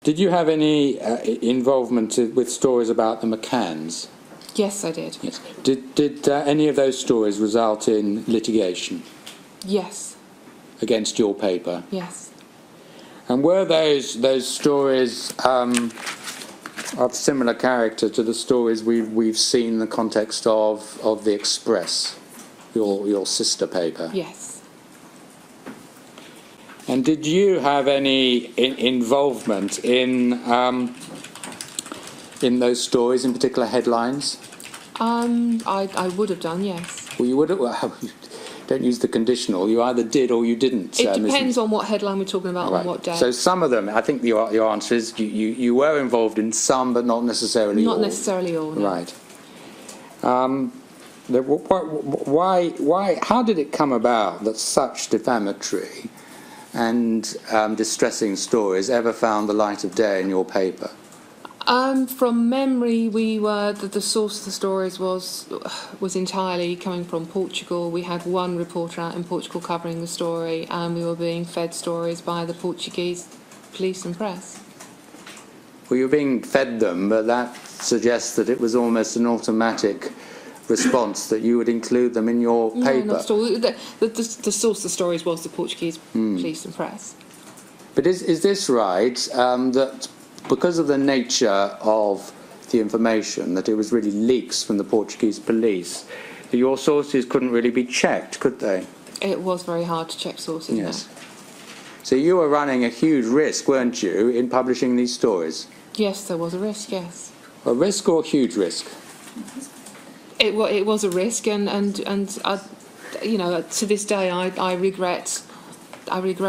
Did you have any involvement with stories about the McCanns? Yes, I did. Yes. Did any of those stories result in litigation? Yes. Against your paper? Yes. And were those stories of similar character to the stories we've seen in the context of the Express, your sister paper? Yes. And did you have any involvement in those stories, in particular headlines? I would have done, yes. Well, you would have. Well, don't use the conditional. You either did or you didn't. It depends on what headline we're talking about, right. On what day. So some of them, I think your answer is you were involved in some, but not necessarily all. Not necessarily all, no. Right. Why? How did it come about that such defamatory and distressing stories ever found the light of day in your paper? From memory, the source of the stories was entirely coming from Portugal. We had one reporter out in Portugal covering the story, and we were being fed stories by the Portuguese police and press. Well, you're being fed them, but that suggests that it was almost an automatic response that you would include them in your paper. No, not at all. The source of the stories was the Portuguese police and press. But is this right, that because of the nature of the information, that it was really leaks from the Portuguese police, that your sources couldn't really be checked, could they? It was very hard to check sources. Yes. No. So you were running a huge risk, weren't you, in publishing these stories? Yes, there was a risk, yes. A risk or a huge risk? It was a risk, and I, to this day I regret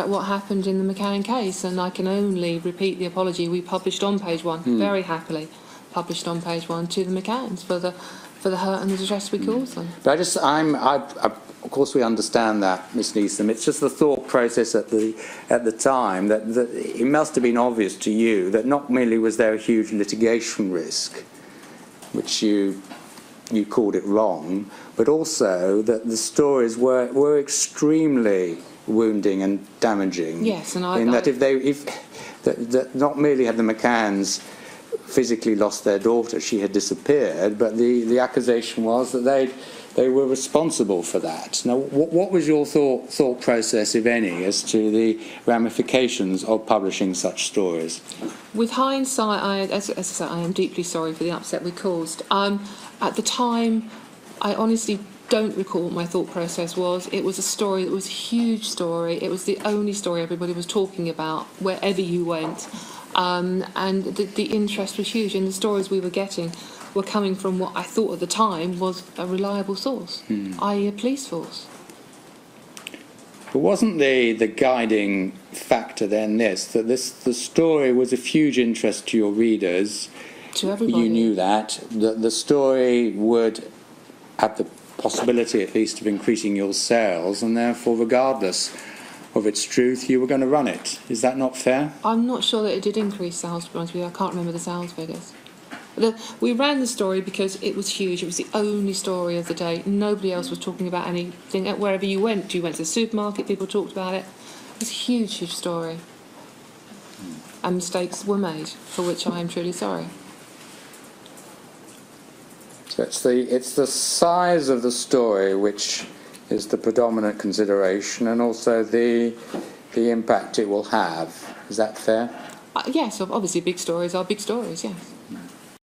what happened in the McCann case, and I can only repeat the apology we published on page 1, very happily published on page 1 to the McCanns for the hurt and the distress we caused them. But of course we understand that, Miss Neesom. It's just the thought process at the time that it must have been obvious to you that not merely was there a huge litigation risk, which you called it wrong, but also that the stories were extremely wounding and damaging. Yes, and that not merely had the McCanns physically lost their daughter, she had disappeared, but the accusation was that they were responsible for that. Now, what was your thought process, if any, as to the ramifications of publishing such stories? With hindsight, as I said, I am deeply sorry for the upset we caused. At the time, I honestly don't recall what my thought process was. It was a story that was a huge story. It was the only story everybody was talking about wherever you went, and the interest was huge, and the stories we were getting were coming from what I thought at the time was a reliable source, i.e. a police force. But wasn't the guiding factor then the story was of huge interest to your readers? To everybody. You knew that the story would have the possibility at least of increasing your sales, and therefore regardless of its truth you were going to run it. Is that not fair? I'm not sure that it did increase sales, to be honest with you. I can't remember the sales figures. We ran the story because it was huge. It was the only story of the day. Nobody else was talking about anything. Wherever you went to the supermarket, people talked about it. It was a huge, huge story. And mistakes were made, for which I am truly sorry. So it's the size of the story which is the predominant consideration, and also the impact it will have. Is that fair? Yes, obviously big stories are big stories, yes.